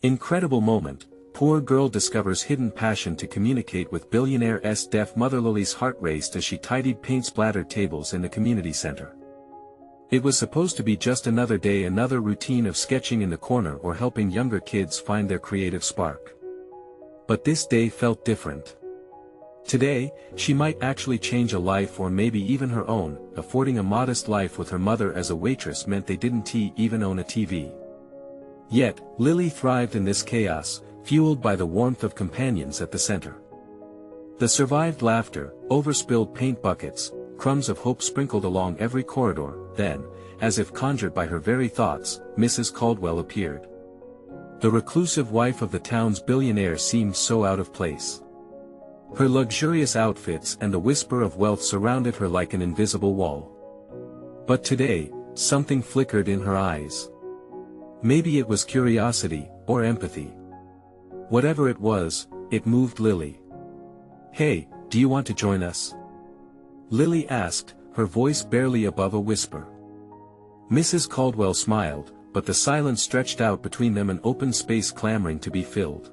Incredible moment, poor girl discovers hidden passion to communicate with billionaire's deaf mother. Lily's heart raced as she tidied paint-splattered tables in the community center. It was supposed to be just another day, another routine of sketching in the corner or helping younger kids find their creative spark. But this day felt different. Today, she might actually change a life, or maybe even her own. Affording a modest life with her mother as a waitress meant they didn't even own a TV. Yet, Lily thrived in this chaos, fueled by the warmth of companions at the center. The survived laughter, overspilled paint buckets, crumbs of hope sprinkled along every corridor. Then, as if conjured by her very thoughts, Mrs. Caldwell appeared. The reclusive wife of the town's billionaire seemed so out of place. Her luxurious outfits and the whisper of wealth surrounded her like an invisible wall. But today, something flickered in her eyes. Maybe it was curiosity, or empathy. Whatever it was, it moved Lily. "Hey, do you want to join us?" Lily asked, her voice barely above a whisper. Mrs. Caldwell smiled, but the silence stretched out between them, an open space clamoring to be filled.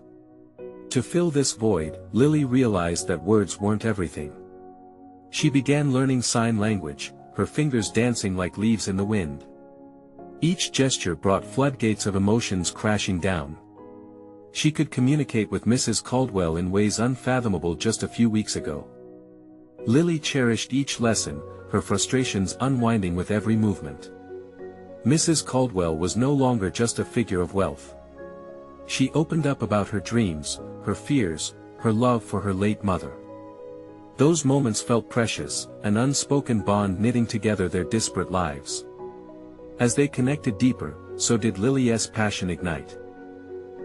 To fill this void, Lily realized that words weren't everything. She began learning sign language, her fingers dancing like leaves in the wind. Each gesture brought floodgates of emotions crashing down. She could communicate with Mrs. Caldwell in ways unfathomable just a few weeks ago. Lily cherished each lesson, her frustrations unwinding with every movement. Mrs. Caldwell was no longer just a figure of wealth. She opened up about her dreams, her fears, her love for her late mother. Those moments felt precious, an unspoken bond knitting together their disparate lives. As they connected deeper, so did Lily's passion ignite.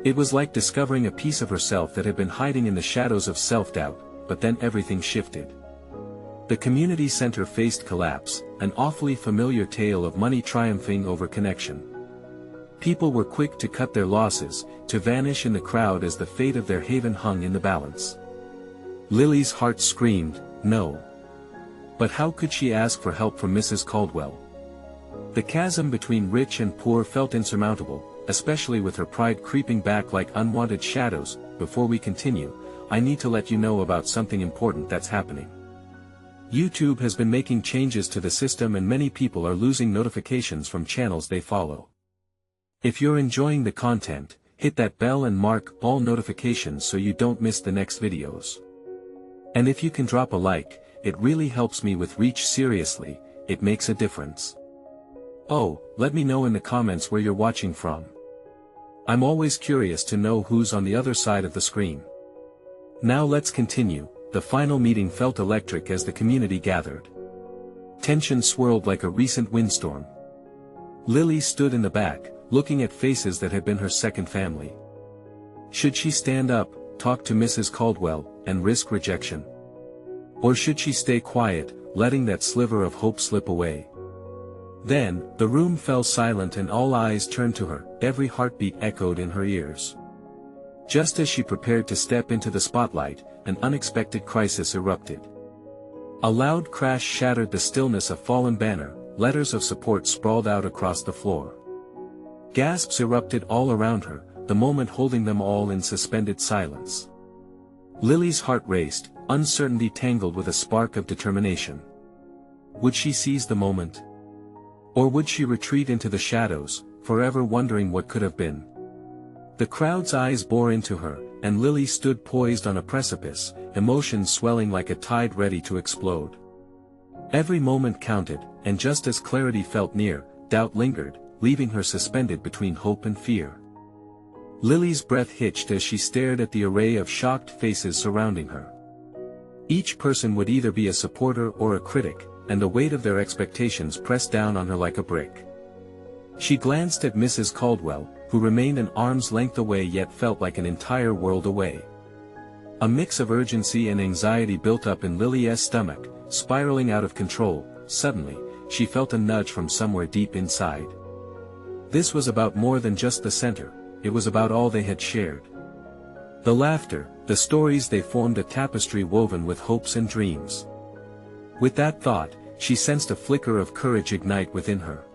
It was like discovering a piece of herself that had been hiding in the shadows of self-doubt, but then everything shifted. The community center faced collapse, an awfully familiar tale of money triumphing over connection. People were quick to cut their losses, to vanish in the crowd as the fate of their haven hung in the balance. Lily's heart screamed, no. But how could she ask for help from Mrs. Caldwell? The chasm between rich and poor felt insurmountable, especially with her pride creeping back like unwanted shadows. Before we continue, I need to let you know about something important that's happening. YouTube has been making changes to the system, and many people are losing notifications from channels they follow. If you're enjoying the content, hit that bell and mark all notifications so you don't miss the next videos. And if you can drop a like, it really helps me with reach. Seriously, it makes a difference. Oh, let me know in the comments where you're watching from. I'm always curious to know who's on the other side of the screen. Now let's continue. The final meeting felt electric as the community gathered. Tension swirled like a recent windstorm. Lily stood in the back, looking at faces that had been her second family. Should she stand up, talk to Mrs. Caldwell, and risk rejection? Or should she stay quiet, letting that sliver of hope slip away? Then, the room fell silent and all eyes turned to her, every heartbeat echoed in her ears. Just as she prepared to step into the spotlight, an unexpected crisis erupted. A loud crash shattered the stillness. A fallen banner, letters of support sprawled out across the floor. Gasps erupted all around her, the moment holding them all in suspended silence. Lily's heart raced, uncertainty tangled with a spark of determination. Would she seize the moment? Or would she retreat into the shadows, forever wondering what could have been? The crowd's eyes bore into her, and Lily stood poised on a precipice, emotions swelling like a tide ready to explode. Every moment counted, and just as clarity felt near, doubt lingered, leaving her suspended between hope and fear. Lily's breath hitched as she stared at the array of shocked faces surrounding her. Each person would either be a supporter or a critic, and the weight of their expectations pressed down on her like a brick. She glanced at Mrs. Caldwell, who remained an arm's length away yet felt like an entire world away. A mix of urgency and anxiety built up in Lily's stomach, spiraling out of control. Suddenly, she felt a nudge from somewhere deep inside. This was about more than just the center, it was about all they had shared. The laughter, the stories they formed, a tapestry woven with hopes and dreams. With that thought, she sensed a flicker of courage ignite within her.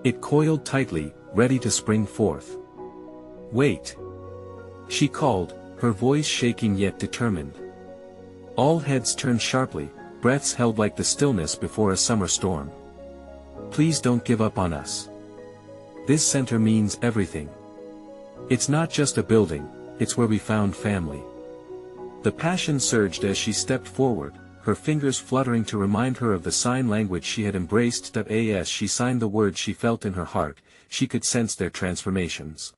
It coiled tightly, ready to spring forth. Wait. She called, her voice shaking yet determined. All heads turned sharply, breaths held like the stillness before a summer storm. Please don't give up on us. This center means everything. It's not just a building, it's where we found family. The passion surged as she stepped forward, her fingers fluttering to remind her of the sign language she had embraced. As she signed the words she felt in her heart, she could sense their transformations.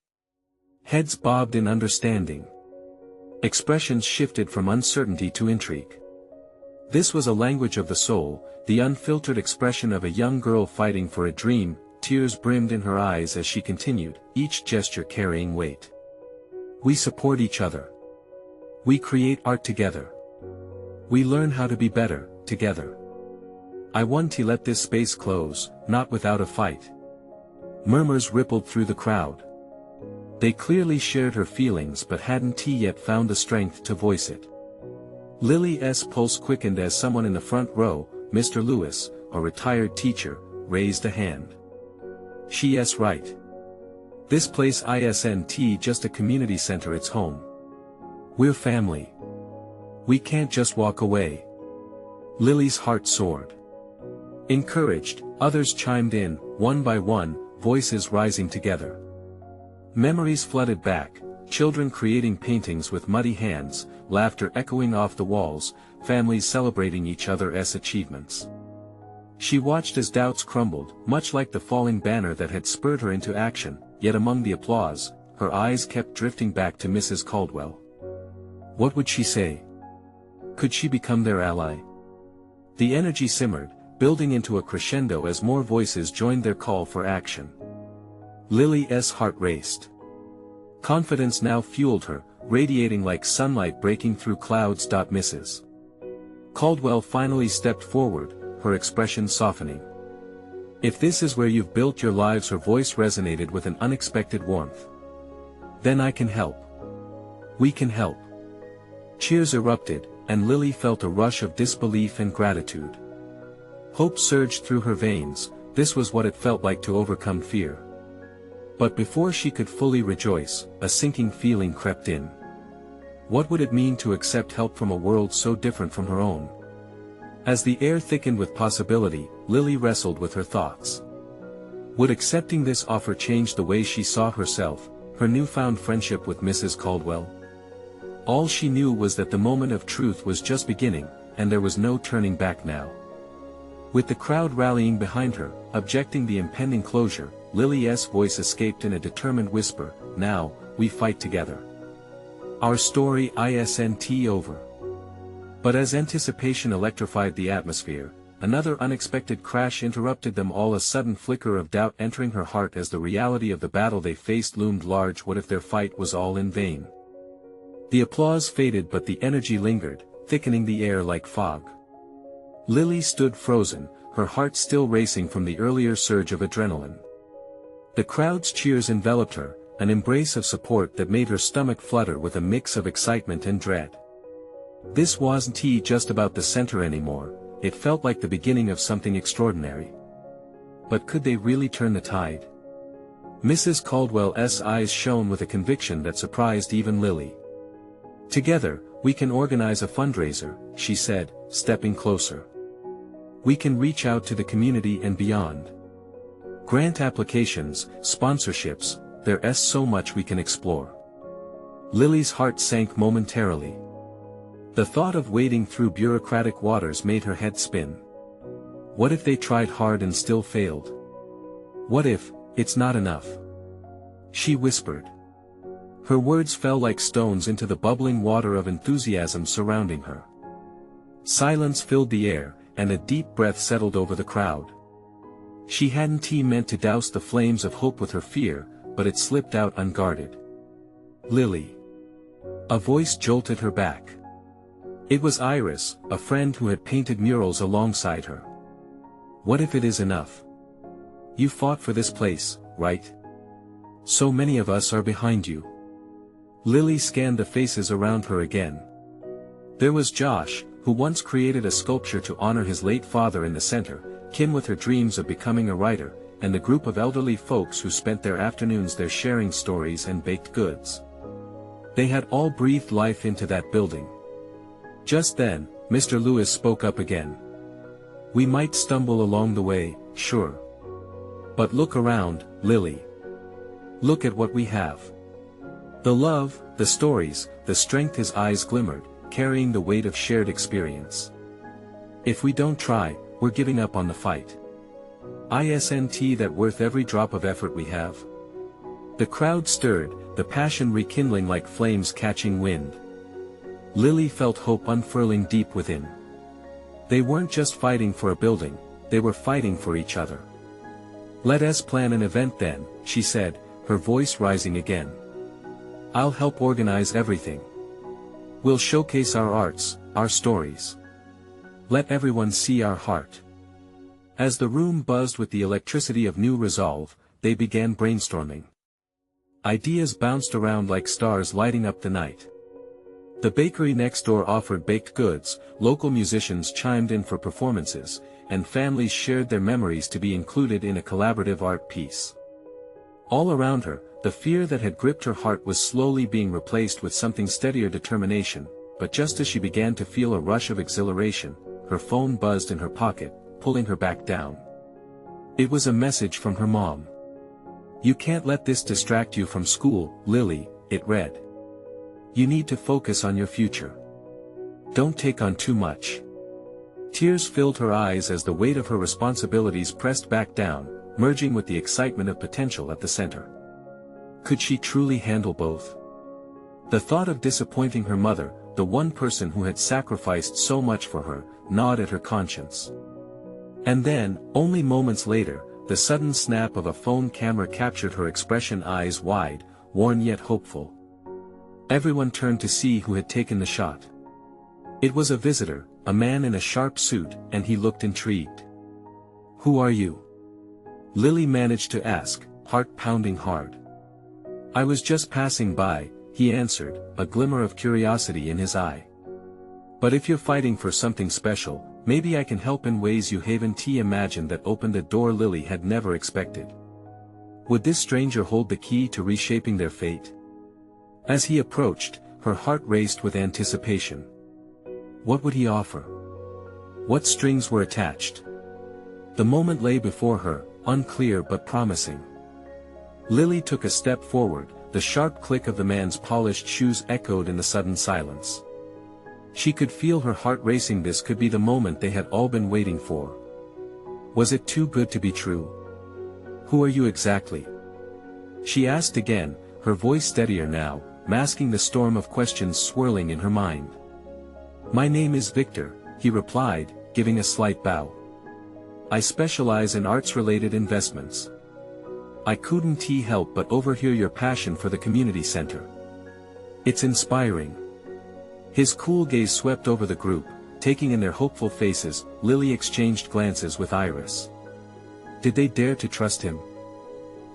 Heads bobbed in understanding. Expressions shifted from uncertainty to intrigue. This was a language of the soul, the unfiltered expression of a young girl fighting for a dream. Tears brimmed in her eyes as she continued, each gesture carrying weight. We support each other. We create art together. We learn how to be better, together. I want to let this space close, not without a fight. Murmurs rippled through the crowd. They clearly shared her feelings but hadn't yet found the strength to voice it. Lily's pulse quickened as someone in the front row, Mr. Lewis, a retired teacher, raised a hand. She's right. This place isn't just a community center, it's home. We're family. We can't just walk away. Lily's heart soared. Encouraged, others chimed in, one by one, voices rising together. Memories flooded back, children creating paintings with muddy hands, laughter echoing off the walls, families celebrating each other's achievements. She watched as doubts crumbled, much like the falling banner that had spurred her into action, yet among the applause, her eyes kept drifting back to Mrs. Caldwell. What would she say? Could she become their ally? The energy simmered, building into a crescendo as more voices joined their call for action. Lily's heart raced. Confidence now fueled her, radiating like sunlight breaking through clouds. Mrs. Caldwell finally stepped forward, her expression softening. If this is where you've built your lives, her voice resonated with an unexpected warmth. Then I can help. We can help. Cheers erupted, and Lily felt a rush of disbelief and gratitude. Hope surged through her veins. This was what it felt like to overcome fear. But before she could fully rejoice, a sinking feeling crept in. What would it mean to accept help from a world so different from her own? As the air thickened with possibility, Lily wrestled with her thoughts. Would accepting this offer change the way she saw herself, her newfound friendship with Mrs. Caldwell? All she knew was that the moment of truth was just beginning, and there was no turning back now. With the crowd rallying behind her, objecting the impending closure, Lily's voice escaped in a determined whisper, "Now, we fight together. Our story isn't over." But as anticipation electrified the atmosphere, another unexpected crash interrupted them all. A sudden flicker of doubt entering her heart as the reality of the battle they faced loomed large. What if their fight was all in vain? The applause faded but the energy lingered, thickening the air like fog. Lily stood frozen, her heart still racing from the earlier surge of adrenaline. The crowd's cheers enveloped her, an embrace of support that made her stomach flutter with a mix of excitement and dread. This wasn't just about the center anymore, it felt like the beginning of something extraordinary. But could they really turn the tide? Mrs. Caldwell's eyes shone with a conviction that surprised even Lily. "Together, we can organize a fundraiser," she said, stepping closer. "We can reach out to the community and beyond. Grant applications, sponsorships, there's so much we can explore." Lily's heart sank momentarily. The thought of wading through bureaucratic waters made her head spin. What if they tried hard and still failed? What if, it's not enough? She whispered. Her words fell like stones into the bubbling water of enthusiasm surrounding her. Silence filled the air, and a deep breath settled over the crowd. She hadn't meant to douse the flames of hope with her fear, but it slipped out unguarded. "Lily." A voice jolted her back. It was Iris, a friend who had painted murals alongside her. "What if it is enough? You fought for this place, right? So many of us are behind you." Lily scanned the faces around her again. There was Josh, who once created a sculpture to honor his late father in the center, Kim with her dreams of becoming a writer, and the group of elderly folks who spent their afternoons there sharing stories and baked goods. They had all breathed life into that building. Just then, Mr. Lewis spoke up again. "We might stumble along the way, sure. But look around, Lily. Look at what we have. The love, the stories, the strength." His eyes glimmered, carrying the weight of shared experience. "If we don't try, we're giving up on the fight. Isn't that worth every drop of effort we have?" The crowd stirred, the passion rekindling like flames catching wind. Lily felt hope unfurling deep within. They weren't just fighting for a building, they were fighting for each other. "Let us plan an event then," she said, her voice rising again. "I'll help organize everything. We'll showcase our arts, our stories. Let everyone see our heart." As the room buzzed with the electricity of new resolve, they began brainstorming. Ideas bounced around like stars lighting up the night. The bakery next door offered baked goods, local musicians chimed in for performances, and families shared their memories to be included in a collaborative art piece. All around her, the fear that had gripped her heart was slowly being replaced with something steadier: determination. But just as she began to feel a rush of exhilaration, her phone buzzed in her pocket, pulling her back down. It was a message from her mom. "You can't let this distract you from school, Lily," it read. "You need to focus on your future. Don't take on too much." Tears filled her eyes as the weight of her responsibilities pressed back down, merging with the excitement of potential at the center. Could she truly handle both? The thought of disappointing her mother, the one person who had sacrificed so much for her, gnawed at her conscience. And then, only moments later, the sudden snap of a phone camera captured her expression, eyes wide, worn yet hopeful. Everyone turned to see who had taken the shot. It was a visitor, a man in a sharp suit, and he looked intrigued. "Who are you?" Lily managed to ask, heart pounding hard. "I was just passing by," he answered, a glimmer of curiosity in his eye. "But if you're fighting for something special, maybe I can help in ways you haven't imagined." That opened a door Lily had never expected. Would this stranger hold the key to reshaping their fate? As he approached, her heart raced with anticipation. What would he offer? What strings were attached? The moment lay before her, unclear but promising. Lily took a step forward, the sharp click of the man's polished shoes echoed in the sudden silence. She could feel her heart racing. This could be the moment they had all been waiting for. Was it too good to be true? "Who are you exactly?" she asked again, her voice steadier now, masking the storm of questions swirling in her mind. "My name is Victor," he replied, giving a slight bow. "I specialize in arts-related investments. I couldn't help but overhear your passion for the community center. It's inspiring." His cool gaze swept over the group, taking in their hopeful faces. Lily exchanged glances with Iris. Did they dare to trust him?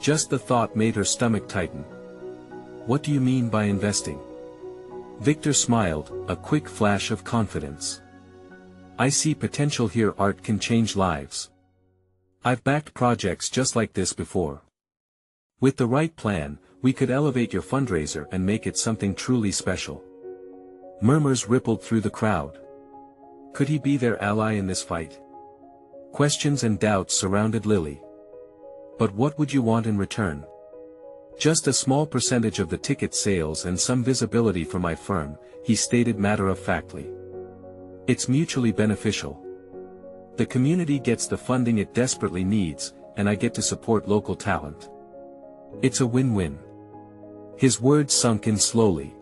Just the thought made her stomach tighten. "What do you mean by investing?" Victor smiled, a quick flash of confidence. "I see potential here. Art can change lives. I've backed projects just like this before. With the right plan, we could elevate your fundraiser and make it something truly special." Murmurs rippled through the crowd. Could he be their ally in this fight? Questions and doubts surrounded Lily. "But what would you want in return?" "Just a small percentage of the ticket sales and some visibility for my firm," he stated matter-of-factly. "It's mutually beneficial. The community gets the funding it desperately needs, and I get to support local talent. It's a win-win." His words sunk in slowly.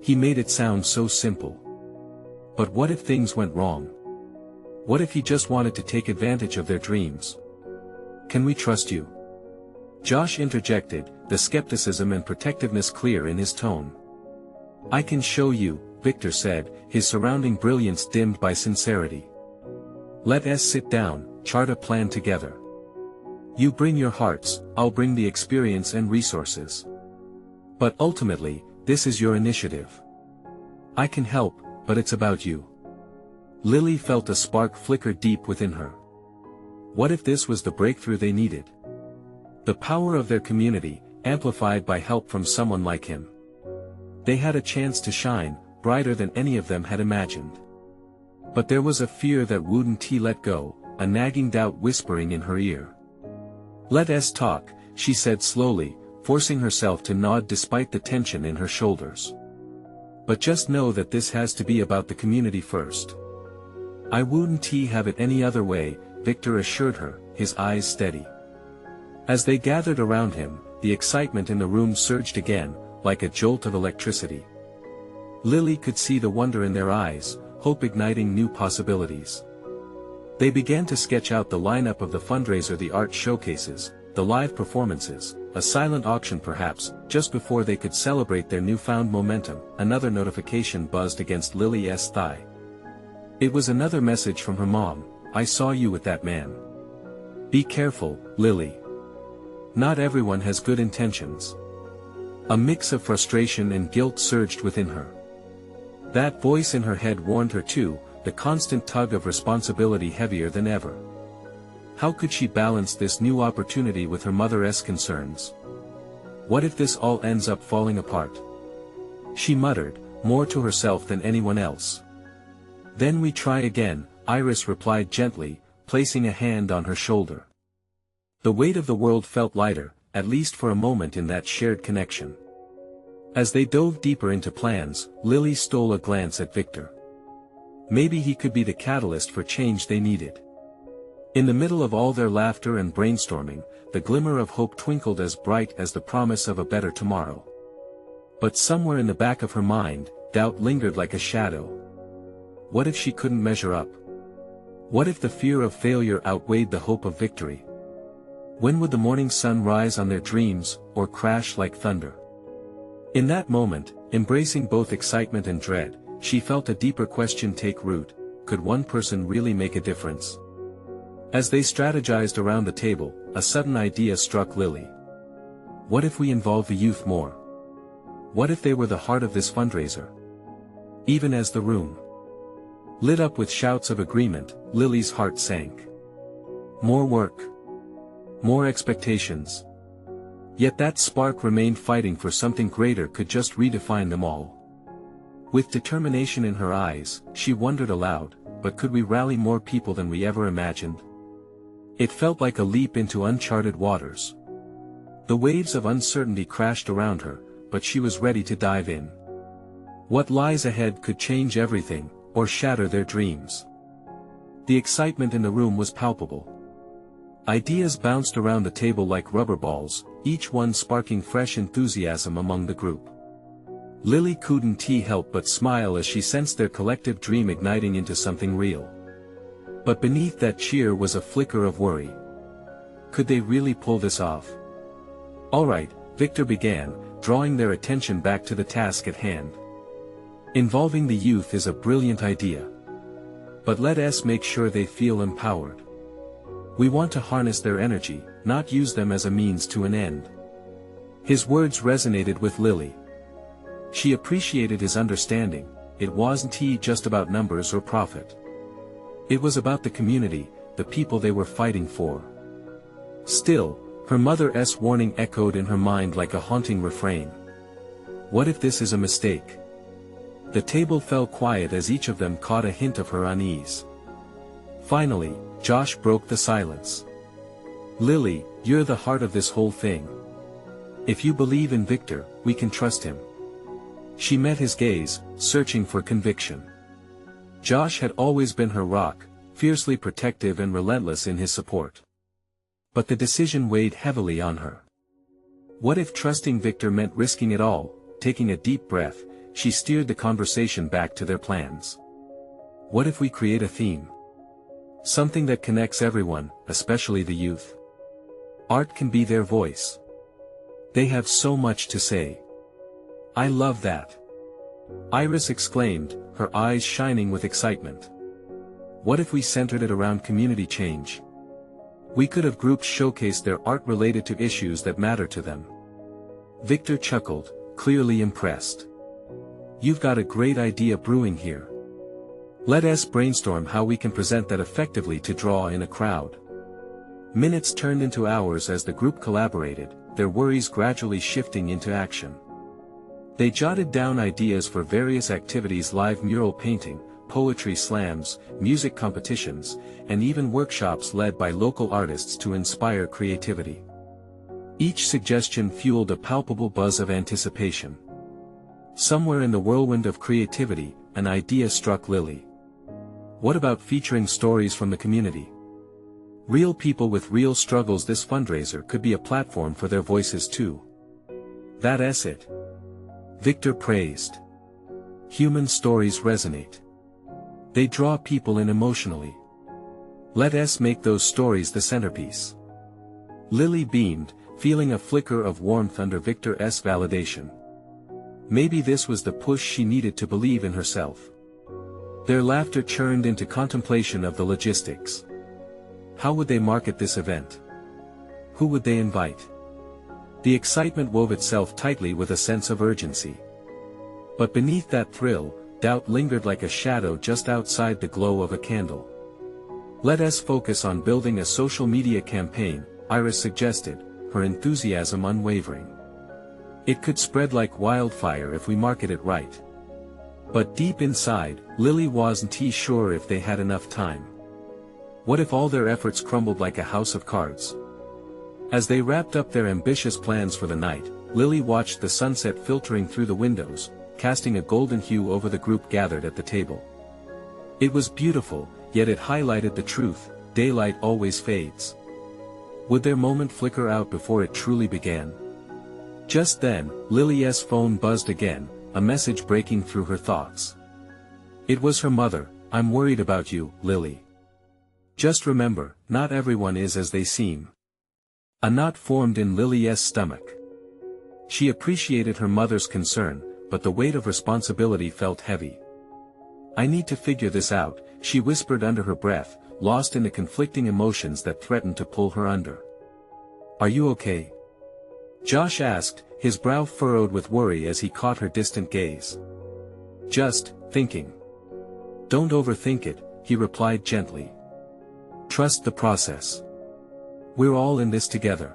He made it sound so simple. But what if things went wrong? What if he just wanted to take advantage of their dreams? "Can we trust you?" Josh interjected, the skepticism and protectiveness clear in his tone. "I can show you," Victor said, his surrounding brilliance dimmed by sincerity. "Let us sit down, chart a plan together. You bring your hearts, I'll bring the experience and resources. But ultimately, this is your initiative. I can help, but it's about you." Lily felt a spark flicker deep within her. What if this was the breakthrough they needed? The power of their community, amplified by help from someone like him. They had a chance to shine, brighter than any of them had imagined. But there was a fear that wouldn't let go, a nagging doubt whispering in her ear. Let us talk, she said slowly, forcing herself to nod despite the tension in her shoulders. But just know that this has to be about the community first. I wouldn't have it any other way, Victor assured her, his eyes steady. As they gathered around him, the excitement in the room surged again, like a jolt of electricity. Lily could see the wonder in their eyes, hope igniting new possibilities. They began to sketch out the lineup of the fundraiser, the art showcases, the live performances, a silent auction perhaps. Just before they could celebrate their newfound momentum, another notification buzzed against Lily's thigh. It was another message from her mom. I saw you with that man. Be careful, Lily. Not everyone has good intentions. A mix of frustration and guilt surged within her. That voice in her head warned her too, the constant tug of responsibility heavier than ever. How could she balance this new opportunity with her mother's concerns? What if this all ends up falling apart? She muttered, more to herself than anyone else. Then we try again, Iris replied gently, placing a hand on her shoulder. The weight of the world felt lighter, at least for a moment in that shared connection. As they dove deeper into plans, Lily stole a glance at Victor. Maybe he could be the catalyst for change they needed. In the middle of all their laughter and brainstorming, the glimmer of hope twinkled as bright as the promise of a better tomorrow. But somewhere in the back of her mind, doubt lingered like a shadow. What if she couldn't measure up? What if the fear of failure outweighed the hope of victory? When would the morning sun rise on their dreams, or crash like thunder? In that moment, embracing both excitement and dread, she felt a deeper question take root: could one person really make a difference? As they strategized around the table, a sudden idea struck Lily. What if we involve the youth more? What if they were the heart of this fundraiser? Even as the room lit up with shouts of agreement, Lily's heart sank. More work. More expectations. Yet that spark remained, fighting for something greater could just redefine them all. With determination in her eyes, she wondered aloud, but could we rally more people than we ever imagined? It felt like a leap into uncharted waters. The waves of uncertainty crashed around her, but she was ready to dive in. What lies ahead could change everything, or shatter their dreams. The excitement in the room was palpable. Ideas bounced around the table like rubber balls, each one sparking fresh enthusiasm among the group. Lily couldn't help but smile as she sensed their collective dream igniting into something real. But beneath that cheer was a flicker of worry. Could they really pull this off? All right, Victor began, drawing their attention back to the task at hand. Involving the youth is a brilliant idea. But let us make sure they feel empowered. We want to harness their energy, not use them as a means to an end. His words resonated with Lily. She appreciated his understanding. It wasn't just about numbers or profit. It was about the community, the people they were fighting for. Still, her mother's warning echoed in her mind like a haunting refrain. What if this is a mistake? The table fell quiet as each of them caught a hint of her unease. Finally, Josh broke the silence. Lily, you're the heart of this whole thing. If you believe in Victor, we can trust him. She met his gaze, searching for conviction. Josh had always been her rock, fiercely protective and relentless in his support. But the decision weighed heavily on her. What if trusting Victor meant risking it all? Taking a deep breath, she steered the conversation back to their plans. What if we create a theme? Something that connects everyone, especially the youth. Art can be their voice. They have so much to say. I love that. Iris exclaimed, her eyes shining with excitement. What if we centered it around community change? We could have groups showcase their art related to issues that matter to them. Victor chuckled, clearly impressed. You've got a great idea brewing here. Let us brainstorm how we can present that effectively to draw in a crowd. Minutes turned into hours as the group collaborated, their worries gradually shifting into action. They jotted down ideas for various activities: live mural painting, poetry slams, music competitions, and even workshops led by local artists to inspire creativity. Each suggestion fueled a palpable buzz of anticipation. Somewhere in the whirlwind of creativity, an idea struck Lily. What about featuring stories from the community? Real people with real struggles. This fundraiser could be a platform for their voices too. That's it. Victor praised. Human stories resonate. They draw people in emotionally. Let us make those stories the centerpiece. Lily beamed, feeling a flicker of warmth under Victor's validation. Maybe this was the push she needed to believe in herself. Their laughter churned into contemplation of the logistics. How would they market this event? Who would they invite? The excitement wove itself tightly with a sense of urgency. But beneath that thrill, doubt lingered like a shadow just outside the glow of a candle. Let us focus on building a social media campaign, Iris suggested, her enthusiasm unwavering. It could spread like wildfire if we market it right. But deep inside, Lily wasn't sure if they had enough time. What if all their efforts crumbled like a house of cards? As they wrapped up their ambitious plans for the night, Lily watched the sunset filtering through the windows, casting a golden hue over the group gathered at the table. It was beautiful, yet it highlighted the truth: daylight always fades. Would their moment flicker out before it truly began? Just then, Lily's phone buzzed again, a message breaking through her thoughts. It was her mother. "I'm worried about you, Lily. Just remember, not everyone is as they seem." A knot formed in Lily's stomach. She appreciated her mother's concern, but the weight of responsibility felt heavy. "I need to figure this out," she whispered under her breath, lost in the conflicting emotions that threatened to pull her under. "Are you okay?" Josh asked, his brow furrowed with worry as he caught her distant gaze. "Just thinking." "Don't overthink it," he replied gently. "Trust the process. We're all in this together."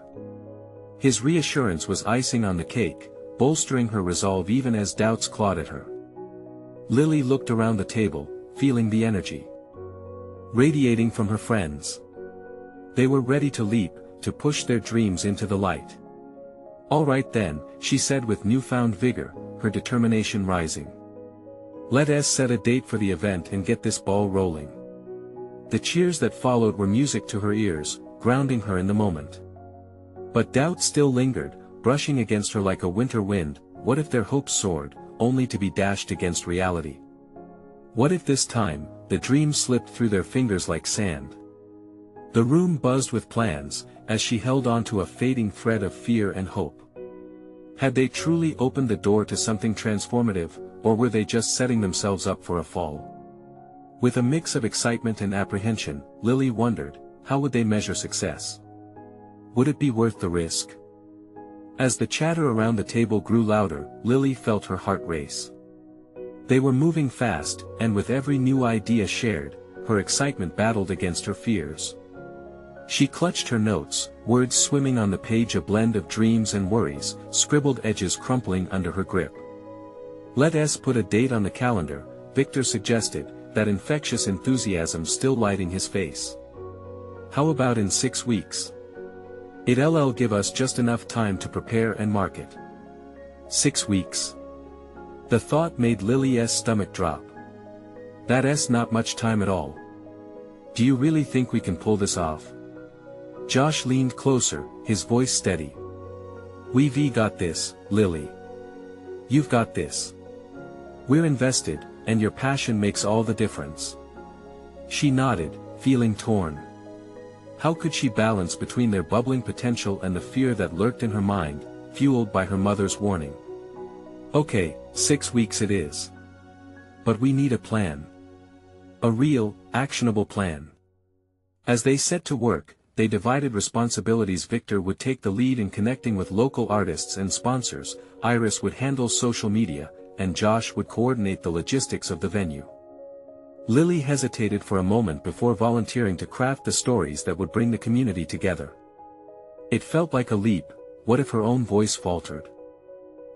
His reassurance was icing on the cake, bolstering her resolve even as doubts clawed at her. Lily looked around the table, feeling the energy radiating from her friends. They were ready to leap, to push their dreams into the light. "All right then," she said with newfound vigor, her determination rising. "Let us set a date for the event and get this ball rolling." The cheers that followed were music to her ears, grounding her in the moment. But doubt still lingered, brushing against her like a winter wind. What if their hopes soared, only to be dashed against reality? What if this time, the dream slipped through their fingers like sand? The room buzzed with plans, as she held on to a fading thread of fear and hope. Had they truly opened the door to something transformative, or were they just setting themselves up for a fall? With a mix of excitement and apprehension, Lily wondered, how would they measure success? Would it be worth the risk? As the chatter around the table grew louder, Lily felt her heart race. They were moving fast, and with every new idea shared, her excitement battled against her fears. She clutched her notes, words swimming on the page, a blend of dreams and worries, scribbled edges crumpling under her grip. "Let us put a date on the calendar," Victor suggested, that infectious enthusiasm still lighting his face. "How about in 6 weeks? It'll give us just enough time to prepare and market." 6 weeks. The thought made Lily's stomach drop. That's not much time at all. "Do you really think we can pull this off?" Josh leaned closer, his voice steady. "We've got this, Lily. You've got this. We're invested, and your passion makes all the difference." She nodded, feeling torn. How could she balance between their bubbling potential and the fear that lurked in her mind, fueled by her mother's warning? "Okay, 6 weeks it is. But we need a plan. A real, actionable plan." As they set to work, they divided responsibilities. Victor would take the lead in connecting with local artists and sponsors, Iris would handle social media, and Josh would coordinate the logistics of the venue. Lily hesitated for a moment before volunteering to craft the stories that would bring the community together. It felt like a leap. What if her own voice faltered?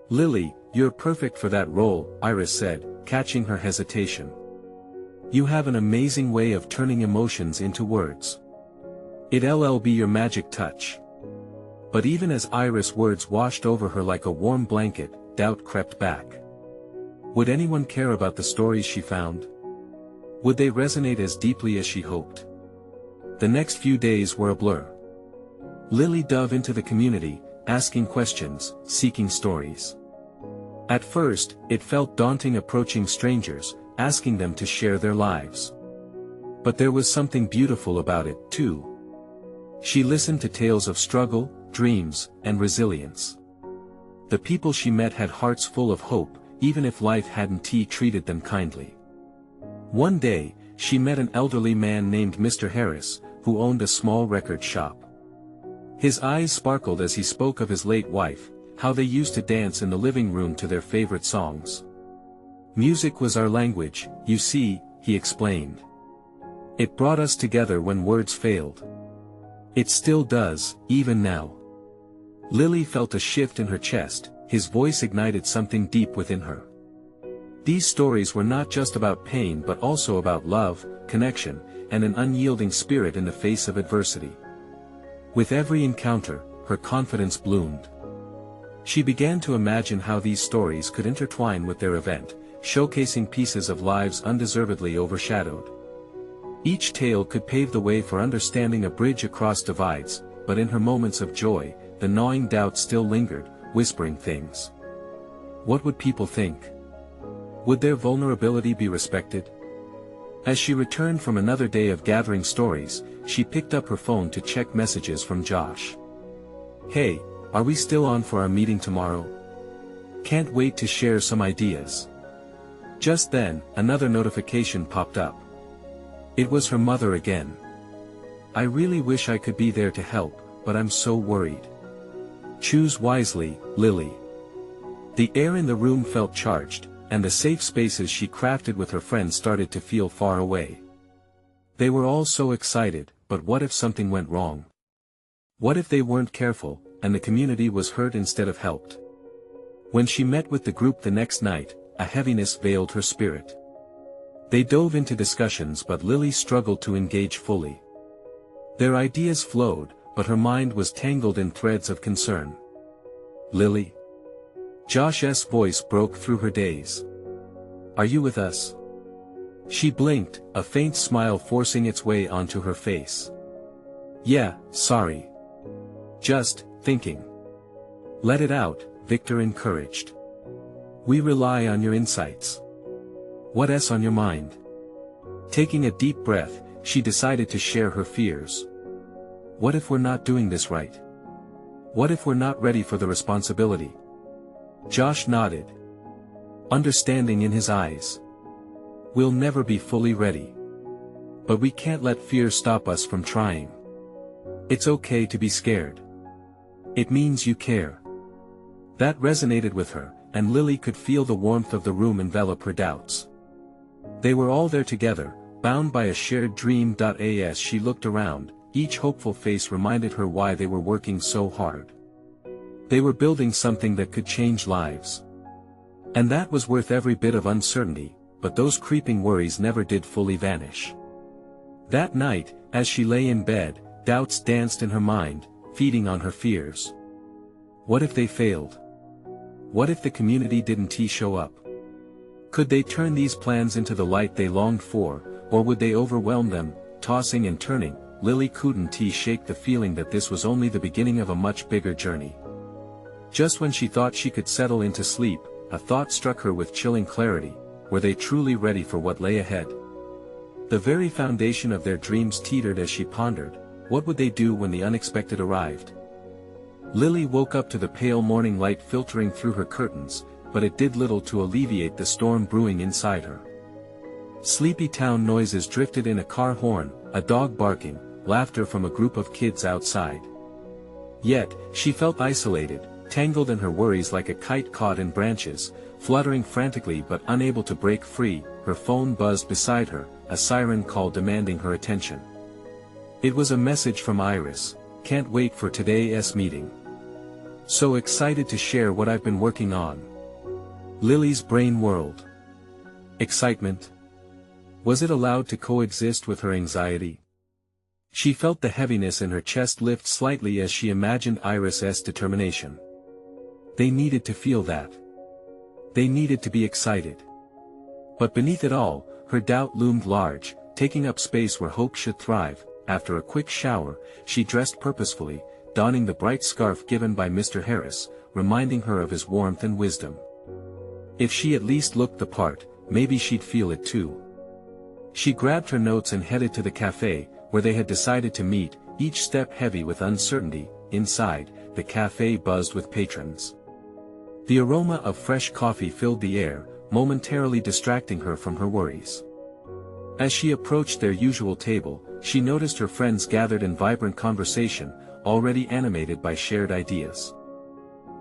"Lily, you're perfect for that role," Iris said, catching her hesitation. "You have an amazing way of turning emotions into words. It'll be your magic touch." But even as Iris' words washed over her like a warm blanket, doubt crept back. Would anyone care about the stories she found? Would they resonate as deeply as she hoped? The next few days were a blur. Lily dove into the community, asking questions, seeking stories. At first, it felt daunting approaching strangers, asking them to share their lives. But there was something beautiful about it, too. She listened to tales of struggle, dreams, and resilience. The people she met had hearts full of hope, even if life hadn't treated them kindly. One day, she met an elderly man named Mr. Harris, who owned a small record shop. His eyes sparkled as he spoke of his late wife, how they used to dance in the living room to their favorite songs. "Music was our language, you see," he explained. "It brought us together when words failed. It still does, even now." Lily felt a shift in her chest. His voice ignited something deep within her. These stories were not just about pain but also about love, connection, and an unyielding spirit in the face of adversity. With every encounter, her confidence bloomed. She began to imagine how these stories could intertwine with their event, showcasing pieces of lives undeservedly overshadowed. Each tale could pave the way for understanding a bridge across divides, but in her moments of joy, the gnawing doubt still lingered, whispering things. What would people think? Would their vulnerability be respected? As she returned from another day of gathering stories, she picked up her phone to check messages from Josh. "Hey, are we still on for our meeting tomorrow? Can't wait to share some ideas." Just then, another notification popped up. It was her mother again. "I really wish I could be there to help, but I'm so worried. Choose wisely, Lily." The air in the room felt charged, and the safe spaces she crafted with her friends started to feel far away. They were all so excited, but what if something went wrong? What if they weren't careful, and the community was hurt instead of helped? When she met with the group the next night, a heaviness veiled her spirit. They dove into discussions but Lily struggled to engage fully. Their ideas flowed, but her mind was tangled in threads of concern. "Lily?" Josh's voice broke through her daze. "Are you with us?" She blinked, a faint smile forcing its way onto her face. "Yeah, sorry. Just thinking." "Let it out," Victor encouraged. "We rely on your insights. What's on your mind?" Taking a deep breath, she decided to share her fears. "What if we're not doing this right? What if we're not ready for the responsibility?" Josh nodded, understanding in his eyes. "We'll never be fully ready. But we can't let fear stop us from trying. It's okay to be scared. It means you care." That resonated with her, and Lily could feel the warmth of the room envelop her doubts. They were all there together, bound by a shared dream. As she looked around, each hopeful face reminded her why they were working so hard. They were building something that could change lives. And that was worth every bit of uncertainty, but those creeping worries never did fully vanish. That night, as she lay in bed, doubts danced in her mind, feeding on her fears. What if they failed? What if the community didn't show up? Could they turn these plans into the light they longed for, or would they overwhelm them? Tossing and turning, Lily couldn't shake the feeling that this was only the beginning of a much bigger journey. Just when she thought she could settle into sleep, a thought struck her with chilling clarity. Were they truly ready for what lay ahead? The very foundation of their dreams teetered as she pondered. What would they do when the unexpected arrived? Lily woke up to the pale morning light filtering through her curtains, but it did little to alleviate the storm brewing inside her. Sleepy town noises drifted in: a car horn, a dog barking, laughter from a group of kids outside. Yet, she felt isolated, tangled in her worries like a kite caught in branches, fluttering frantically but unable to break free. Her phone buzzed beside her, a siren call demanding her attention. It was a message from Iris: "Can't wait for today's meeting. So excited to share what I've been working on." Lily's brain whirled. Excitement? Was it allowed to coexist with her anxiety? She felt the heaviness in her chest lift slightly as she imagined Iris's determination. They needed to feel that. They needed to be excited. But beneath it all, her doubt loomed large, taking up space where hope should thrive. After a quick shower, she dressed purposefully, donning the bright scarf given by Mr. Harris, reminding her of his warmth and wisdom. If she at least looked the part, maybe she'd feel it too. She grabbed her notes and headed to the cafe, where they had decided to meet, each step heavy with uncertainty. Inside, the cafe buzzed with patrons. The aroma of fresh coffee filled the air, momentarily distracting her from her worries. As she approached their usual table, she noticed her friends gathered in vibrant conversation, already animated by shared ideas.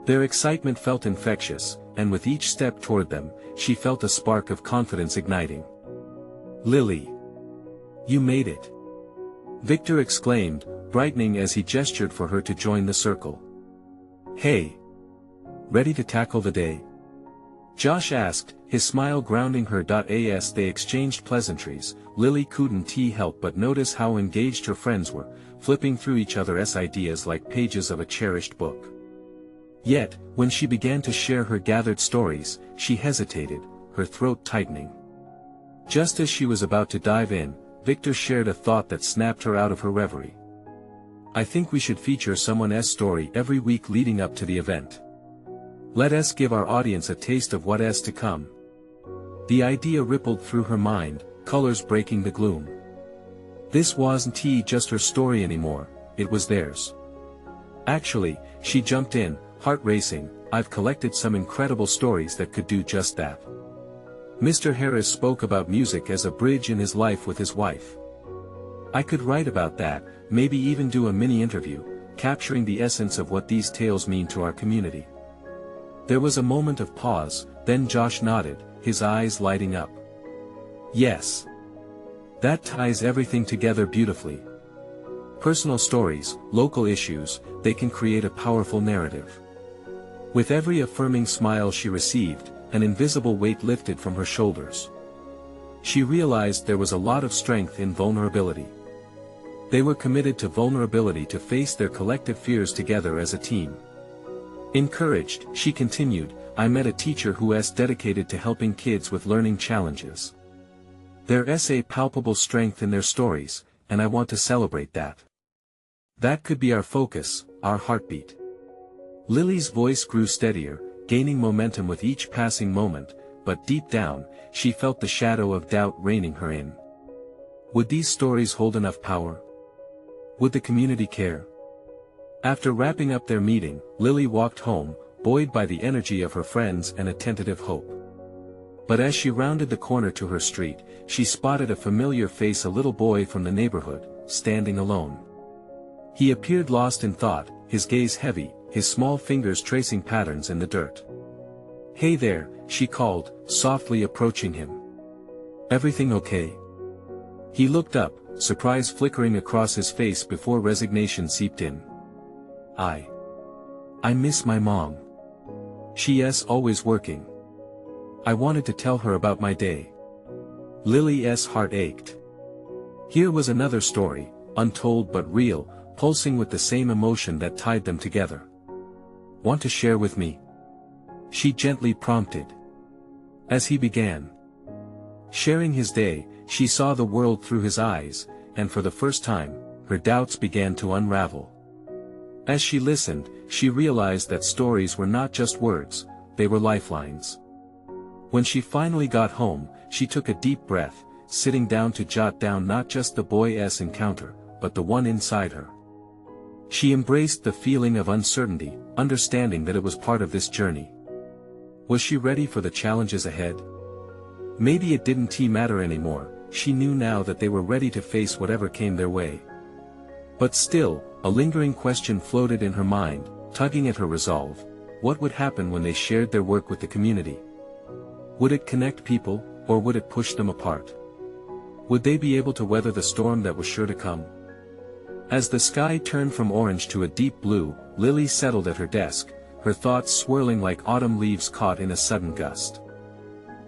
Their excitement felt infectious, and with each step toward them, she felt a spark of confidence igniting. "Lily! You made it!" Victor exclaimed, brightening as he gestured for her to join the circle. "Hey! Ready to tackle the day?" Josh asked, his smile grounding her. As they exchanged pleasantries, Lily couldn't help but notice how engaged her friends were, flipping through each other's ideas like pages of a cherished book. Yet, when she began to share her gathered stories, she hesitated, her throat tightening. Just as she was about to dive in, Victor shared a thought that snapped her out of her reverie. "I think we should feature someone's story every week leading up to the event. Let us give our audience a taste of what's to come." The idea rippled through her mind, colors breaking the gloom. This wasn't just her story anymore, it was theirs. Actually, she jumped in, heart racing, "I've collected some incredible stories that could do just that." Mr. Harris spoke about music as a bridge in his life with his wife. "I could write about that, maybe even do a mini interview, capturing the essence of what these tales mean to our community." There was a moment of pause, then Josh nodded, his eyes lighting up. "Yes. That ties everything together beautifully. Personal stories, local issues, they can create a powerful narrative." With every affirming smile she received, an invisible weight lifted from her shoulders. She realized there was a lot of strength in vulnerability. They were committed to vulnerability to face their collective fears together as a team. Encouraged, she continued, "I met a teacher who is dedicated to helping kids with learning challenges. There's a palpable strength in their stories, and I want to celebrate that. That could be our focus, our heartbeat." Lily's voice grew steadier, gaining momentum with each passing moment, but deep down, she felt the shadow of doubt reining her in. Would these stories hold enough power? Would the community care? After wrapping up their meeting, Lily walked home, buoyed by the energy of her friends and a tentative hope. But as she rounded the corner to her street, she spotted a familiar face, a little boy from the neighborhood, standing alone. He appeared lost in thought, his gaze heavy, his small fingers tracing patterns in the dirt. "Hey there," she called, softly approaching him. "Everything okay?" He looked up, surprise flickering across his face before resignation seeped in. I miss my mom. She's always working. I wanted to tell her about my day." Lily's heart ached. Here was another story, untold but real, pulsing with the same emotion that tied them together. "Want to share with me?" she gently prompted. As he began sharing his day, she saw the world through his eyes, and for the first time, her doubts began to unravel. As she listened, she realized that stories were not just words, they were lifelines. When she finally got home, she took a deep breath, sitting down to jot down not just the boy's encounter, but the one inside her. She embraced the feeling of uncertainty, understanding that it was part of this journey. Was she ready for the challenges ahead? Maybe it didn't matter anymore, she knew now that they were ready to face whatever came their way. But still, a lingering question floated in her mind, tugging at her resolve. What would happen when they shared their work with the community? Would it connect people, or would it push them apart? Would they be able to weather the storm that was sure to come? As the sky turned from orange to a deep blue, Lily settled at her desk, her thoughts swirling like autumn leaves caught in a sudden gust.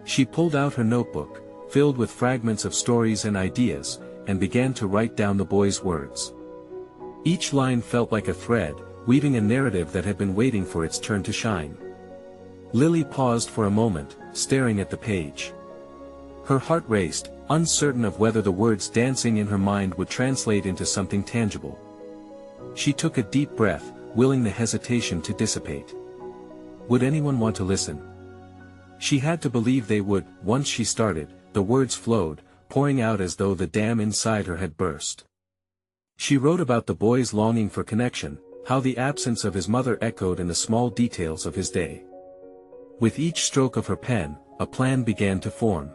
She pulled out her notebook, filled with fragments of stories and ideas, and began to write down the boy's words. Each line felt like a thread, weaving a narrative that had been waiting for its turn to shine. Lily paused for a moment, staring at the page. Her heart raced, uncertain of whether the words dancing in her mind would translate into something tangible. She took a deep breath, willing the hesitation to dissipate. Would anyone want to listen? She had to believe they would. Once she started, the words flowed, pouring out as though the dam inside her had burst. She wrote about the boy's longing for connection, how the absence of his mother echoed in the small details of his day. With each stroke of her pen, a plan began to form.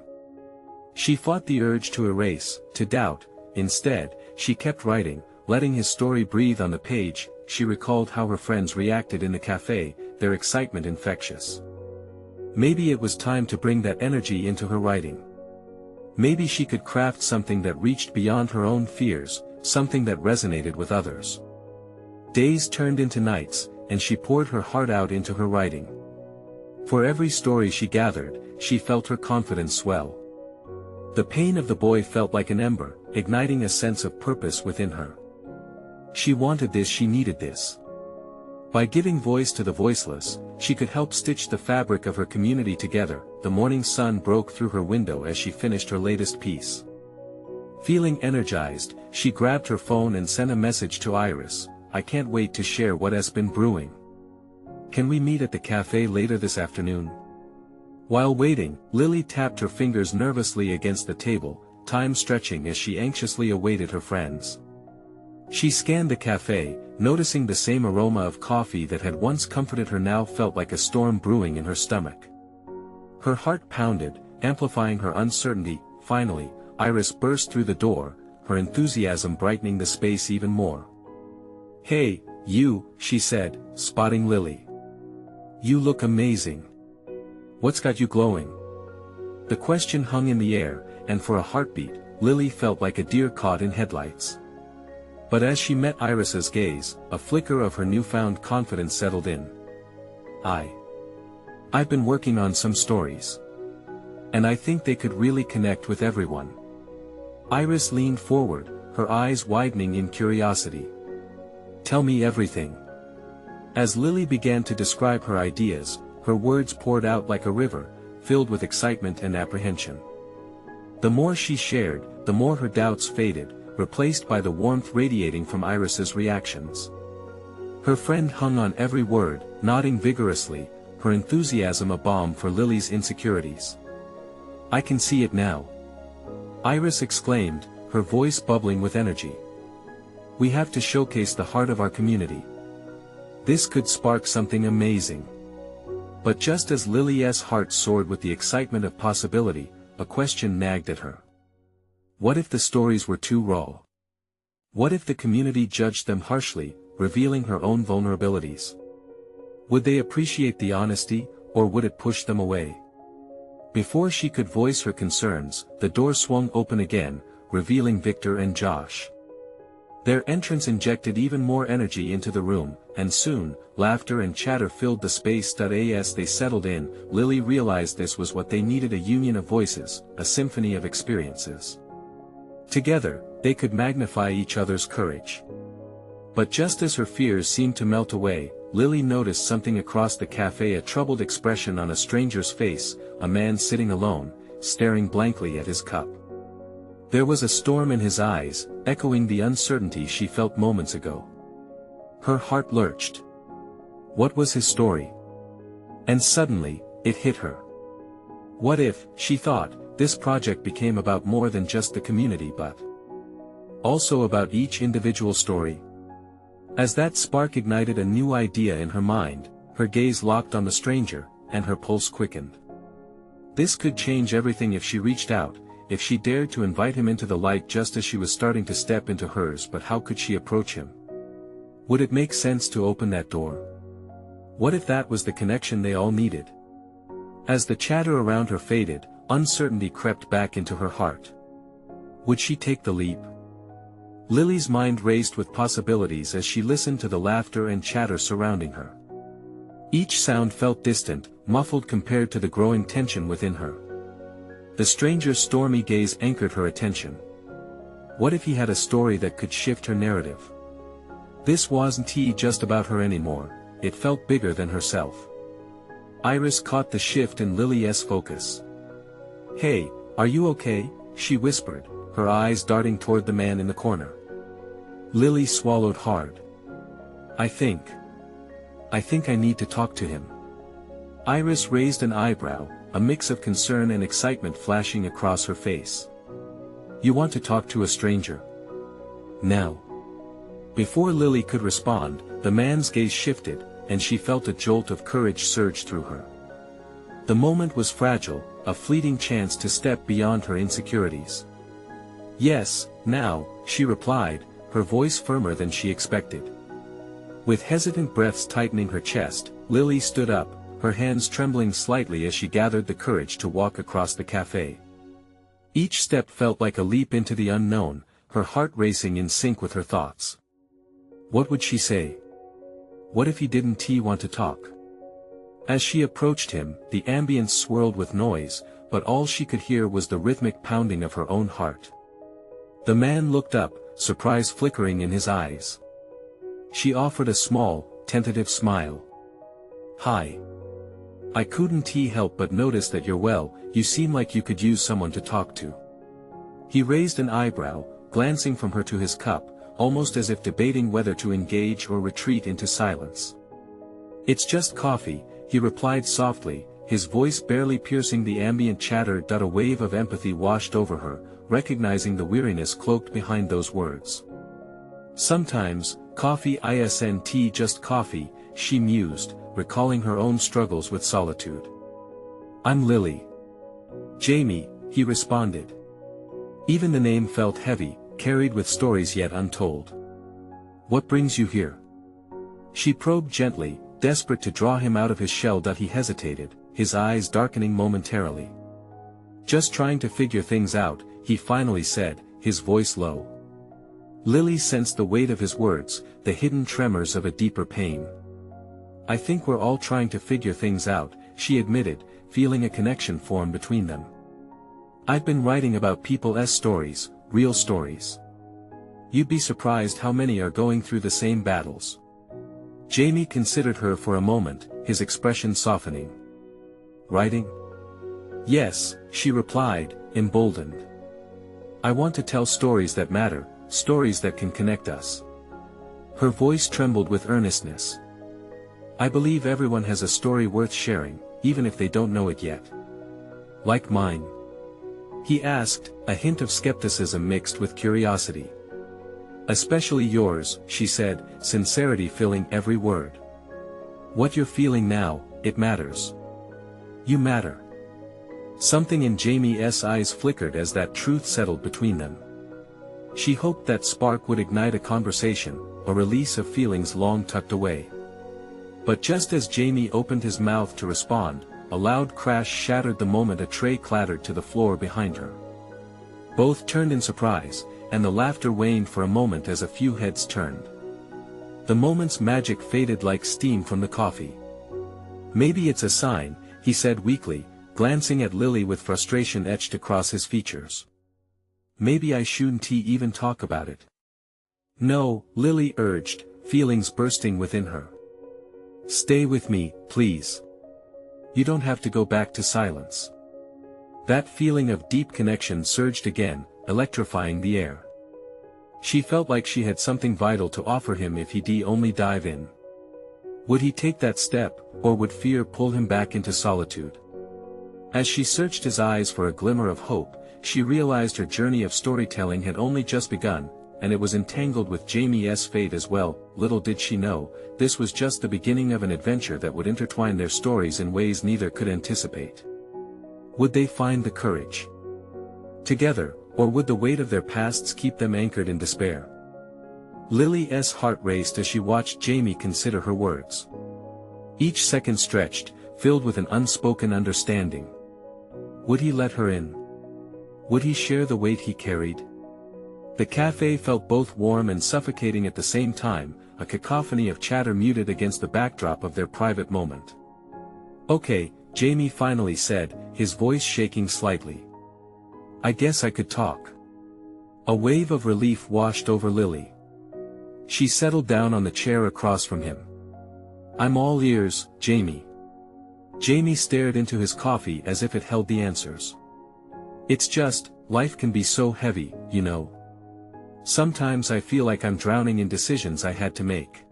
She fought the urge to erase, to doubt. Instead, she kept writing, letting his story breathe on the page. She recalled how her friends reacted in the cafe, their excitement infectious. Maybe it was time to bring that energy into her writing. Maybe she could craft something that reached beyond her own fears, something that resonated with others. Days turned into nights, and she poured her heart out into her writing. For every story she gathered, she felt her confidence swell. The pain of the boy felt like an ember, igniting a sense of purpose within her. She wanted this, she needed this. By giving voice to the voiceless, she could help stitch the fabric of her community together. The morning sun broke through her window as she finished her latest piece. Feeling energized, she grabbed her phone and sent a message to Iris. I can't wait to share what has been brewing. Can we meet at the cafe later this afternoon? While waiting, Lily tapped her fingers nervously against the table, time stretching as she anxiously awaited her friends. She scanned the cafe, noticing the same aroma of coffee that had once comforted her now felt like a storm brewing in her stomach. Her heart pounded, amplifying her uncertainty. Finally, Iris burst through the door, her enthusiasm brightening the space even more. Hey, you, she said, spotting Lily. You look amazing. What's got you glowing? The question hung in the air, and for a heartbeat, Lily felt like a deer caught in headlights. But as she met Iris's gaze, a flicker of her newfound confidence settled in. I've been working on some stories. And I think they could really connect with everyone. Iris leaned forward, her eyes widening in curiosity. Tell me everything. As Lily began to describe her ideas, her words poured out like a river, filled with excitement and apprehension. The more she shared, the more her doubts faded, replaced by the warmth radiating from Iris's reactions. Her friend hung on every word, nodding vigorously, her enthusiasm a balm for Lily's insecurities. I can see it now. Iris exclaimed, her voice bubbling with energy. We have to showcase the heart of our community. This could spark something amazing. But just as Lily's heart soared with the excitement of possibility, a question nagged at her. What if the stories were too raw? What if the community judged them harshly, revealing her own vulnerabilities? Would they appreciate the honesty, or would it push them away? Before she could voice her concerns, the door swung open again, revealing Victor and Josh. Their entrance injected even more energy into the room, and soon, laughter and chatter filled the space. As they settled in, Lily realized this was what they needed, a union of voices, a symphony of experiences. Together, they could magnify each other's courage. But just as her fears seemed to melt away, Lily noticed something across the cafe, a troubled expression on a stranger's face, a man sitting alone, staring blankly at his cup. There was a storm in his eyes, echoing the uncertainty she felt moments ago. Her heart lurched. What was his story? And suddenly, it hit her. What if, she thought, this project became about more than just the community but also about each individual story? As that spark ignited a new idea in her mind, her gaze locked on the stranger, and her pulse quickened. This could change everything if she reached out, if she dared to invite him into the light just as she was starting to step into hers. But how could she approach him? Would it make sense to open that door? What if that was the connection they all needed? As the chatter around her faded, uncertainty crept back into her heart. Would she take the leap? Lily's mind raced with possibilities as she listened to the laughter and chatter surrounding her. Each sound felt distant, muffled compared to the growing tension within her. The stranger's stormy gaze anchored her attention. What if he had a story that could shift her narrative? This wasn't just about her anymore, it felt bigger than herself. Iris caught the shift in Lily's focus. "Hey, are you okay?" she whispered, her eyes darting toward the man in the corner. Lily swallowed hard. I think I need to talk to him." Iris raised an eyebrow, a mix of concern and excitement flashing across her face. "You want to talk to a stranger? Now?" Before Lily could respond, the man's gaze shifted, and she felt a jolt of courage surge through her. The moment was fragile, a fleeting chance to step beyond her insecurities. "Yes, now," she replied, her voice firmer than she expected. With hesitant breaths tightening her chest, Lily stood up, her hands trembling slightly as she gathered the courage to walk across the cafe. Each step felt like a leap into the unknown, her heart racing in sync with her thoughts. What would she say? What if he didn't want to talk? As she approached him, the ambience swirled with noise, but all she could hear was the rhythmic pounding of her own heart. The man looked up, surprise flickering in his eyes. She offered a small, tentative smile. "Hi. I couldn't help but notice that you're well, you seem like you could use someone to talk to." He raised an eyebrow, glancing from her to his cup, almost as if debating whether to engage or retreat into silence. "It's just coffee," he replied softly, his voice barely piercing the ambient chatter. A wave of empathy washed over her, recognizing the weariness cloaked behind those words. "Sometimes, coffee isn't just coffee," she mused, recalling her own struggles with solitude. "I'm Lily." "Jamie," he responded. Even the name felt heavy, carried with stories yet untold. "What brings you here?" She probed gently, desperate to draw him out of his shell. He hesitated, his eyes darkening momentarily. "Just trying to figure things out," he finally said, his voice low. Lily sensed the weight of his words, the hidden tremors of a deeper pain. "I think we're all trying to figure things out," she admitted, feeling a connection form between them. "I've been writing about people's stories, real stories. You'd be surprised how many are going through the same battles." Jamie considered her for a moment, his expression softening. "Writing?" "Yes," she replied, emboldened. "I want to tell stories that matter, stories that can connect us." Her voice trembled with earnestness. "I believe everyone has a story worth sharing, even if they don't know it yet." "Like mine?" he asked, a hint of skepticism mixed with curiosity. "Especially yours," she said, sincerity filling every word. "What you're feeling now, it matters. You matter." Something in Jamie's eyes flickered as that truth settled between them. She hoped that spark would ignite a conversation, a release of feelings long tucked away. But just as Jamie opened his mouth to respond, a loud crash shattered the moment a tray clattered to the floor behind her. Both turned in surprise, and the laughter waned for a moment as a few heads turned. The moment's magic faded like steam from the coffee. "Maybe it's a sign," he said weakly, glancing at Lily with frustration etched across his features. "Maybe I shouldn't even talk about it." "No," Lily urged, feelings bursting within her. "Stay with me, please. You don't have to go back to silence." That feeling of deep connection surged again, electrifying the air. She felt like she had something vital to offer him if he'd only dive in. Would he take that step, or would fear pull him back into solitude? As she searched his eyes for a glimmer of hope, she realized her journey of storytelling had only just begun, and it was entangled with Jamie's fate as well. Little did she know, this was just the beginning of an adventure that would intertwine their stories in ways neither could anticipate. Would they find the courage together, or would the weight of their pasts keep them anchored in despair? Lily's heart raced as she watched Jamie consider her words. Each second stretched, filled with an unspoken understanding. Would he let her in? Would he share the weight he carried? The cafe felt both warm and suffocating at the same time, a cacophony of chatter muted against the backdrop of their private moment. "Okay," Jamie finally said, his voice shaking slightly. "I guess I could talk." A wave of relief washed over Lily. She settled down on the chair across from him. "I'm all ears, Jamie." Jamie stared into his coffee as if it held the answers. "It's just, life can be so heavy, you know. Sometimes I feel like I'm drowning in decisions I had to make.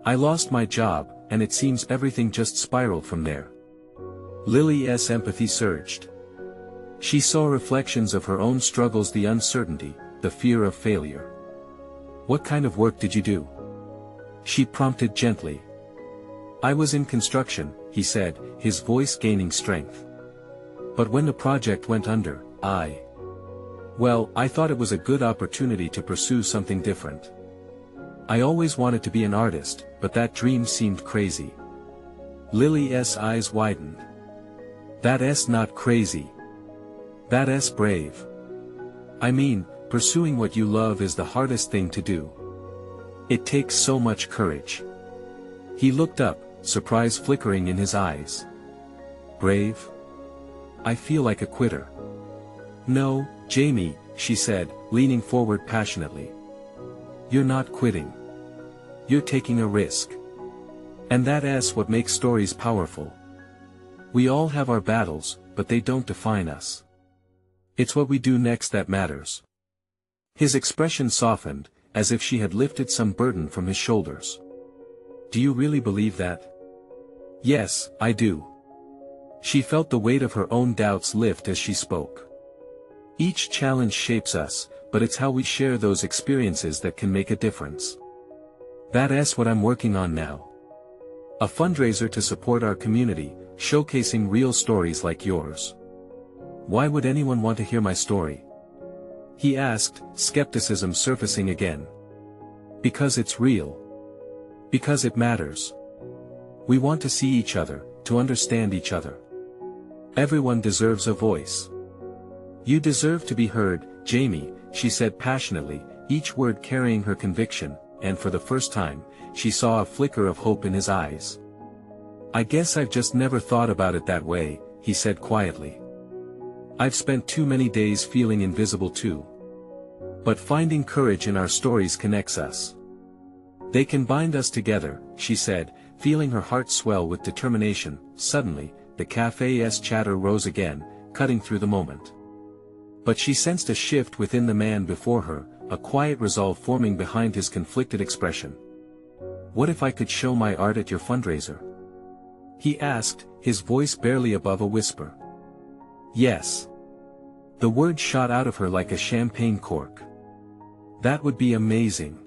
I lost my job, and it seems everything just spiraled from there." Lily's empathy surged. She saw reflections of her own struggles, the uncertainty, the fear of failure. "What kind of work did you do?" she prompted gently. "I was in construction," he said, his voice gaining strength. "But when the project went under, well, I thought it was a good opportunity to pursue something different. I always wanted to be an artist, but that dream seemed crazy." Lily's eyes widened. "That's not crazy. That's brave. I mean, pursuing what you love is the hardest thing to do. It takes so much courage." He looked up, surprise flickering in his eyes. "Brave? I feel like a quitter." "No, Jamie," she said, leaning forward passionately. "You're not quitting. You're taking a risk. And that's what makes stories powerful. We all have our battles, but they don't define us. It's what we do next that matters." His expression softened, as if she had lifted some burden from his shoulders. "Do you really believe that?" "Yes, I do." She felt the weight of her own doubts lift as she spoke. Each challenge shapes us, but it's how we share those experiences that can make a difference. That's what I'm working on now. A fundraiser to support our community, showcasing real stories like yours. "Why would anyone want to hear my story?" he asked, skepticism surfacing again. "Because it's real. Because it matters. We want to see each other, to understand each other. Everyone deserves a voice." "You deserve to be heard, Jamie," she said passionately, each word carrying her conviction, and for the first time, she saw a flicker of hope in his eyes. "I guess I've just never thought about it that way," he said quietly. "I've spent too many days feeling invisible too. But finding courage in our stories connects us. They can bind us together," she said, feeling her heart swell with determination. Suddenly, the cafe's chatter rose again, cutting through the moment. But she sensed a shift within the man before her, a quiet resolve forming behind his conflicted expression. "What if I could show my art at your fundraiser?" he asked, his voice barely above a whisper. "Yes." The word shot out of her like a champagne cork. "That would be amazing.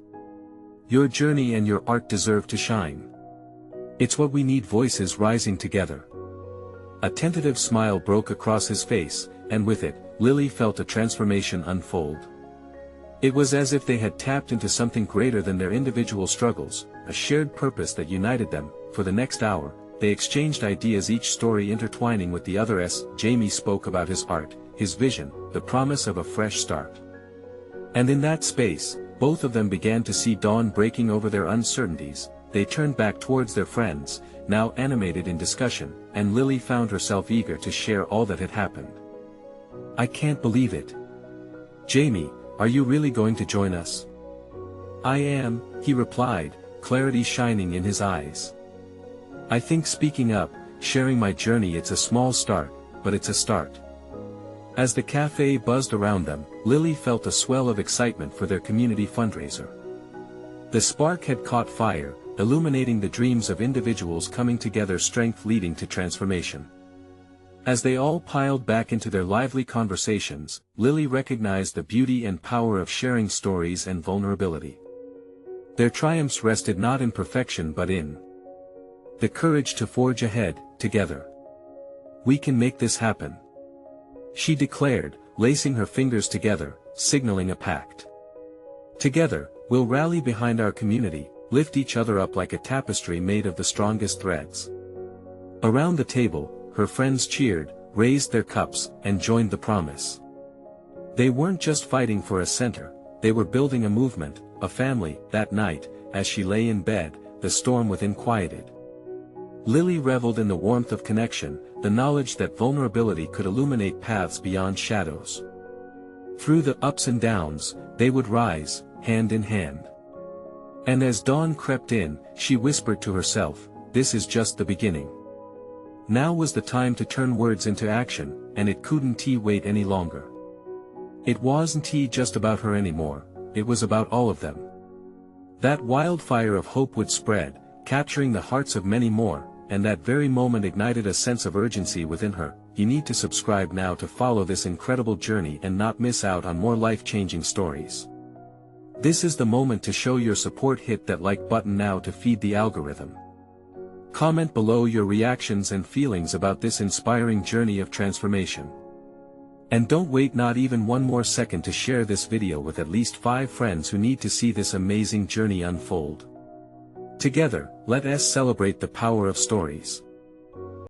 Your journey and your art deserve to shine. It's what we need, voices rising together." A tentative smile broke across his face, and with it, Lily felt a transformation unfold. It was as if they had tapped into something greater than their individual struggles, a shared purpose that united them. For the next hour, they exchanged ideas, each story intertwining with the other. As Jamie spoke about his art, his vision, the promise of a fresh start. And in that space, both of them began to see dawn breaking over their uncertainties. They turned back towards their friends, now animated in discussion, and Lily found herself eager to share all that had happened. "I can't believe it. Jamie, are you really going to join us?" "I am," he replied, clarity shining in his eyes. "I think speaking up, sharing my journey, it's a small start, but it's a start." As the cafe buzzed around them, Lily felt a swell of excitement for their community fundraiser. The spark had caught fire, illuminating the dreams of individuals coming together, strength leading to transformation. As they all piled back into their lively conversations, Lily recognized the beauty and power of sharing stories and vulnerability. Their triumphs rested not in perfection but in the courage to forge ahead, together. "We can make this happen," she declared, lacing her fingers together, signaling a pact. "Together, we'll rally behind our community, lift each other up like a tapestry made of the strongest threads." Around the table, her friends cheered, raised their cups, and joined the promise. They weren't just fighting for a center, they were building a movement, a family. That night, as she lay in bed, the storm within quieted. Lily reveled in the warmth of connection, the knowledge that vulnerability could illuminate paths beyond shadows. Through the ups and downs, they would rise, hand in hand. And as dawn crept in, she whispered to herself, "This is just the beginning." Now was the time to turn words into action, and it couldn't wait any longer. It wasn't just about her anymore, it was about all of them. That wildfire of hope would spread, capturing the hearts of many more, and that very moment ignited a sense of urgency within her. You need to subscribe now to follow this incredible journey and not miss out on more life-changing stories. This is the moment to show your support. Hit that like button now to feed the algorithm. Comment below your reactions and feelings about this inspiring journey of transformation. And don't wait not even one more second to share this video with at least 5 friends who need to see this amazing journey unfold. Together, let us celebrate the power of stories.